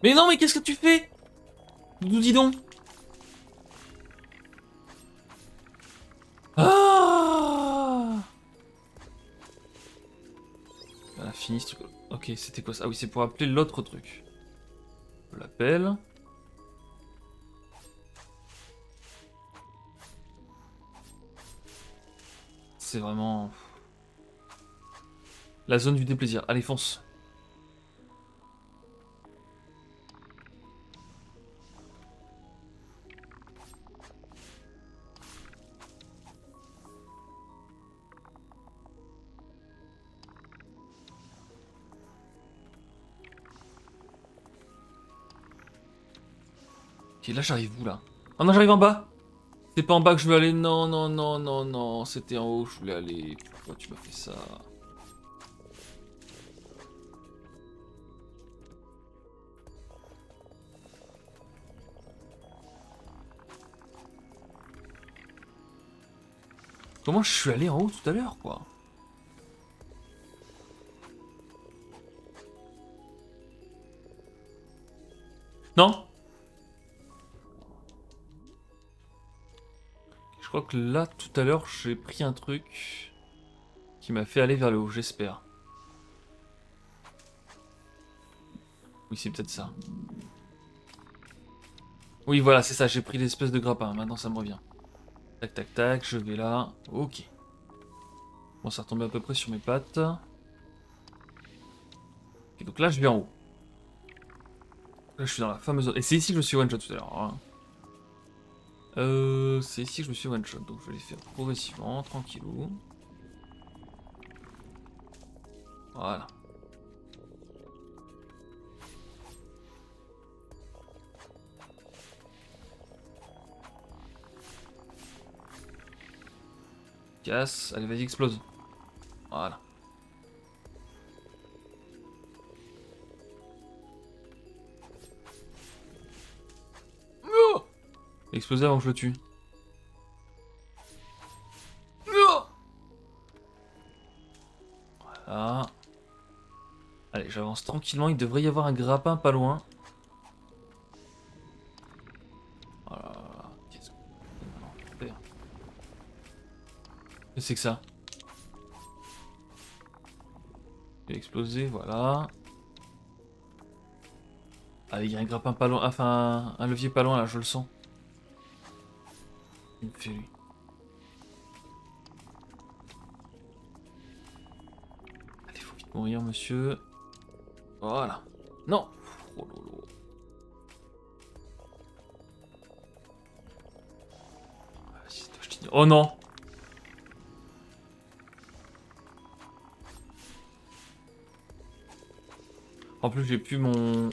Mais non, mais qu'est-ce que tu fais? Nous dis donc. Ah, voilà, fini ce truc. Ok, c'était quoi ça? Ah oui, c'est pour appeler l'autre truc. Je l'appelle. C'est vraiment... la zone du déplaisir. Allez, fonce. Ok, là j'arrive où là? Oh non, j'arrive en bas! C'est pas en bas que je veux aller. Non, non, non, non, non. C'était en haut que je voulais aller. Pourquoi tu m'as fait ça? Comment je suis allé en haut tout à l'heure, quoi? Non? Je crois que là, tout à l'heure, j'ai pris un truc qui m'a fait aller vers le haut, j'espère. Oui, c'est peut-être ça. Oui, voilà, c'est ça, j'ai pris l'espèce de grappin. Maintenant, ça me revient. Tac, tac, tac, je vais là. Ok. Bon, ça retombe à peu près sur mes pattes. Ok, donc là, je vais en haut. Là, je suis dans la fameuse zone. Et c'est ici que je me suis one-shot tout à l'heure. Hein. C'est ici que je me suis one-shot. Donc, je vais les faire progressivement, tranquillou. Voilà. Casse. Allez, vas-y, explose. Voilà. Oh, exploser avant que je le tue. Oh, voilà. Allez, j'avance tranquillement. Il devrait y avoir un grappin pas loin. Voilà. Qu'est-ce que c'est que ça? Il a explosé, voilà. Ah, il y a un grappin pas loin, enfin un levier pas loin là, je le sens. Il me fait lui. Allez, faut vite mourir, monsieur. Voilà. Non. Oh lolo. Vas-y, toi, je t'ignore. Oh non. En plus, j'ai plus mon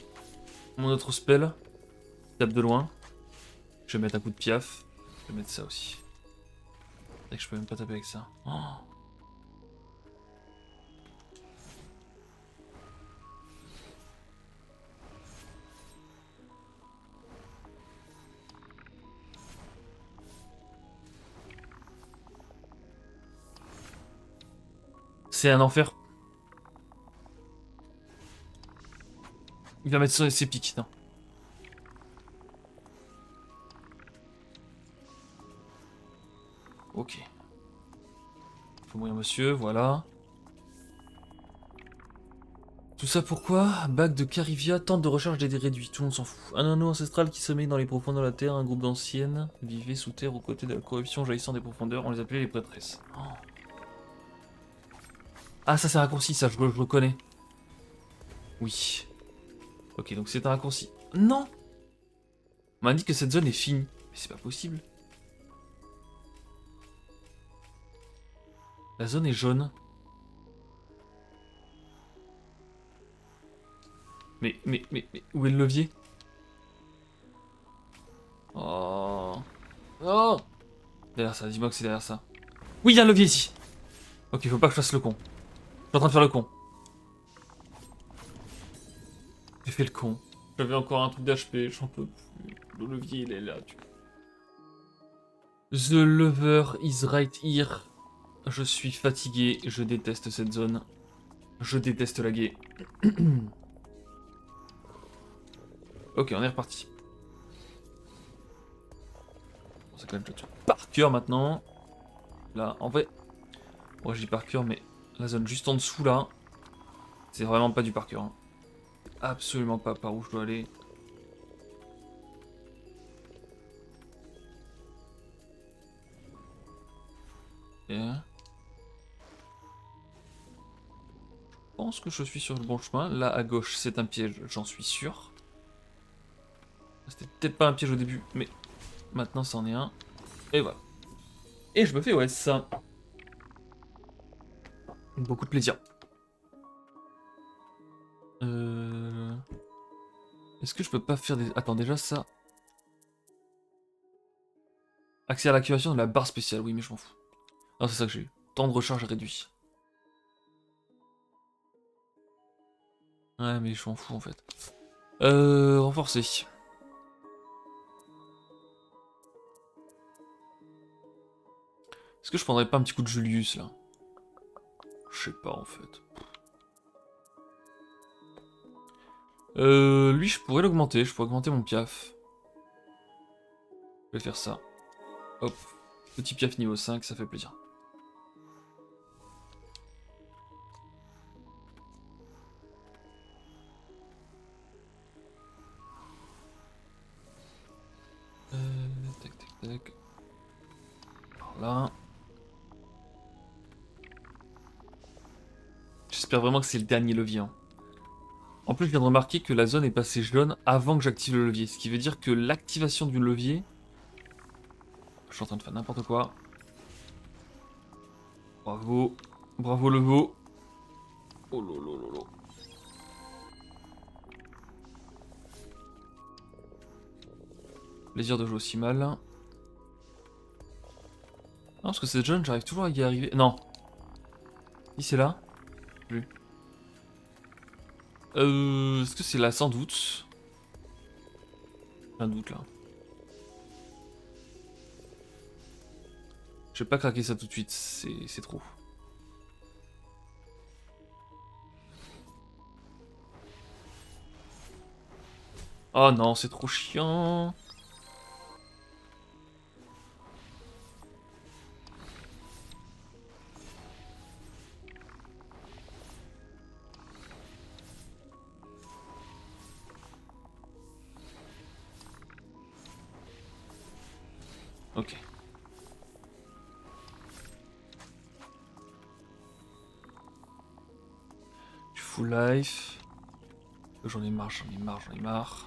autre spell. Tape de loin. Je vais mettre un coup de piaf. Je vais mettre ça aussi. C'est vrai que je peux même pas taper avec ça. Oh. C'est un enfer. Il va mettre ses pics, non. Ok. Faut mourir monsieur, voilà. Tout ça pourquoi? Bac de Carivia, tente de recharge des réduits, tout le monde s'en fout. Un anneau ancestral qui sommeille dans les profondeurs de la terre, un groupe d'anciennes vivaient sous terre aux côtés de la corruption jaillissant des profondeurs, on les appelait les prêtresses. Oh. Ah ça c'est un raccourci, ça je le reconnais. Oui. Ok donc c'est un raccourci. Non. On m'a dit que cette zone est finie. Mais c'est pas possible. La zone est jaune. Mais, où est le levier? Oh. Oh. Derrière ça, dis-moi que c'est derrière ça. Oui, il y a un levier ici. Ok, faut pas que je fasse le con. Je suis en train de faire le con. J'ai fait le con. J'avais encore un truc d'HP, j'en peux plus. Le levier, il est là. The lover is right here. Je suis fatigué, je déteste cette zone. Je déteste la guet. Ok, on est reparti. Bon, c'est quand même par cœur maintenant. Là, en vrai, ouais, je dis par cœur, mais la zone juste en dessous là, c'est vraiment pas du par cœur. Hein. Absolument pas par où je dois aller. Et... Je pense que je suis sur le bon chemin. Là, à gauche, c'est un piège, j'en suis sûr. C'était peut-être pas un piège au début, mais maintenant, c'en est un. Et voilà. Et je me fais ouais ça. Beaucoup de plaisir. Est-ce que je peux pas faire des... Attends, déjà ça... Accès à l'activation de la barre spéciale, oui, mais je m'en fous. Non, c'est ça que j'ai eu. Temps de recharge réduit. Ouais, mais je m'en fous en fait. Renforcer. Est-ce que je prendrais pas un petit coup de Julius là? Je sais pas en fait. Lui, je pourrais l'augmenter. Je pourrais augmenter mon piaf. Je vais faire ça. Hop. Petit piaf niveau 5, ça fait plaisir. Tac, tac, tac. Par là. J'espère vraiment que c'est le dernier levier. Hein. En plus, je viens de remarquer que la zone est passée jaune avant que j'active le levier. Ce qui veut dire que l'activation du levier... Je suis en train de faire n'importe quoi. Bravo. Bravo le veau. Oh lolo. Plaisir de jouer aussi mal. Non, parce que c'est jaune, j'arrive toujours à y arriver. Non. Si c'est là. Plus. Est-ce que c'est là sans doute? J'ai un doute là. Je vais pas craquer ça tout de suite, c'est trop. Oh non, c'est trop chiant. Ok. Du full life. J'en ai marre, j'en ai marre, j'en ai marre.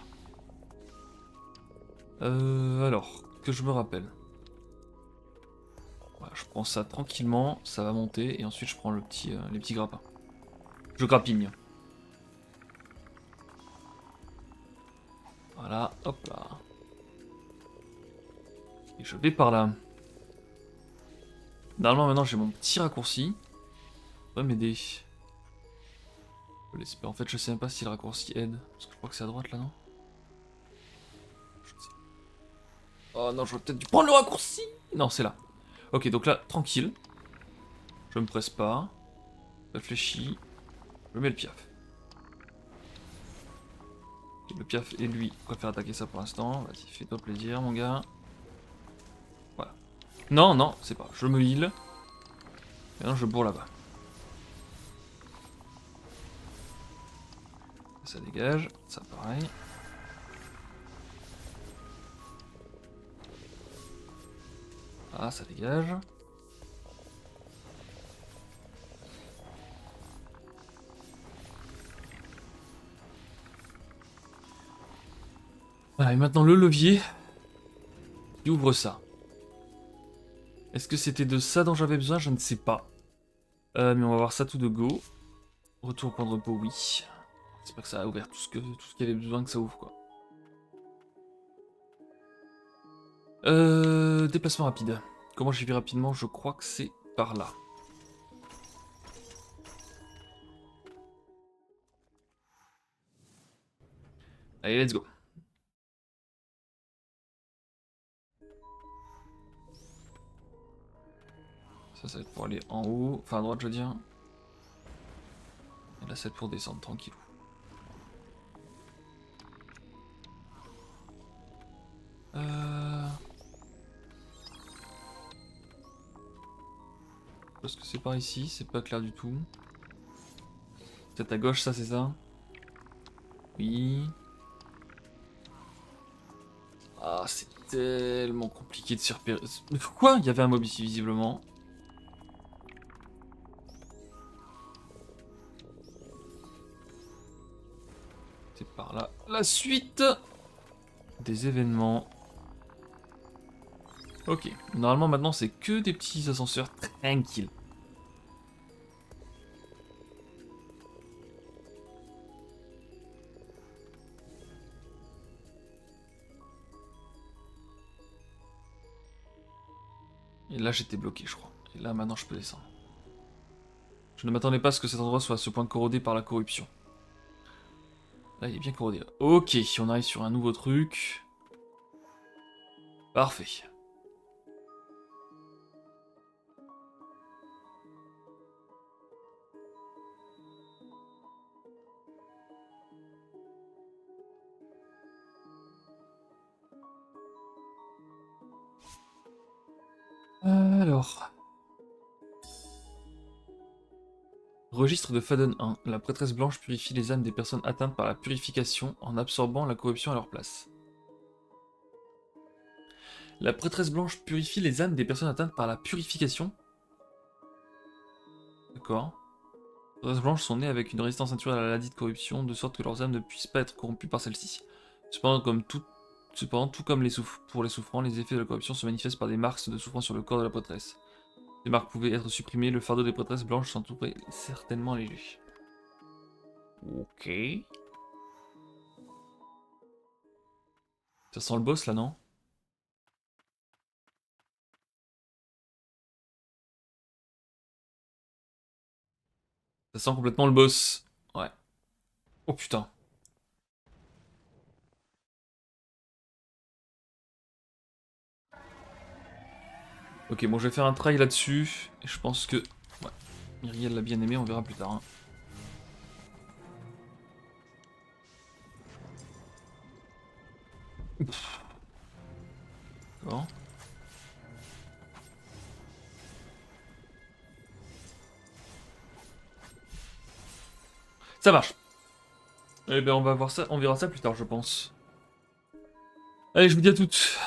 Alors, que je me rappelle. Voilà, je prends ça tranquillement, ça va monter, et ensuite je prends le petit, les petits grappins. Je grappine. Voilà, hop là. Et je vais par là. Normalement maintenant j'ai mon petit raccourci. Ça va m'aider. Je l'espère. En fait je sais même pas si le raccourci aide. Parce que je crois que c'est à droite là, non? Je ne sais. Oh non, j'aurais peut-être dû prendre le raccourci. Non, c'est là. Ok, donc là, tranquille. Je me presse pas. Réfléchis. Je mets le piaf. Le piaf et lui préfère attaquer ça pour l'instant. Vas-y, fais-toi plaisir mon gars. Voilà. Non, non, c'est pas. Je me heal. Maintenant je bourre là-bas. Ça dégage. Ça pareil. Ah, ça dégage. Voilà, et maintenant le levier qui ouvre ça. Est-ce que c'était de ça dont j'avais besoin? Je ne sais pas. Mais on va voir ça tout de go. Retour au point de repos, oui. J'espère que ça a ouvert tout ce qu'il y avait besoin que ça ouvre, quoi. Déplacement rapide. Comment j'y vais rapidement? Je crois que c'est par là. Allez, let's go. Ça va être pour aller en haut. Enfin, à droite, je veux dire. Et là, c'est pour descendre, tranquille. Parce que c'est par ici, c'est pas clair du tout. C'est à gauche, ça, c'est ça? Oui. Ah, c'est tellement compliqué de se repérer. Mais pourquoi il y avait un mob ici, visiblement? C'est par là. La suite des événements. Ok. Normalement, maintenant, c'est que des petits ascenseurs tranquilles. Et là, j'étais bloqué, je crois. Et là, maintenant, je peux descendre. Je ne m'attendais pas à ce que cet endroit soit à ce point corrodé par la corruption. Là, il est bien corrodé. Là. Ok, on arrive sur un nouveau truc. Parfait. Alors... Registre de Faden 1. La prêtresse blanche purifie les âmes des personnes atteintes par la purification en absorbant la corruption à leur place. La prêtresse blanche purifie les âmes des personnes atteintes par la purification. D'accord. Les prêtresses blanches sont nées avec une résistance naturelle à la ladite corruption, de sorte que leurs âmes ne puissent pas être corrompues par celle-ci. Cependant, tout comme pour les souffrants, les effets de la corruption se manifestent par des marques de souffrance sur le corps de la prêtresse. Ces marques pouvaient être supprimées, le fardeau des prêtresses blanches s'en trouverait certainement allégé. Ok. Ça sent le boss là, non? Ça sent complètement le boss. Ouais. Oh putain. Ok, bon, je vais faire un try là-dessus. Et je pense que... Ouais. Myriel l'a bien aimé, on verra plus tard. Hein. D'accord. Ça marche. Eh bien, on va voir ça, on verra ça plus tard, je pense. Allez, je vous dis à toutes.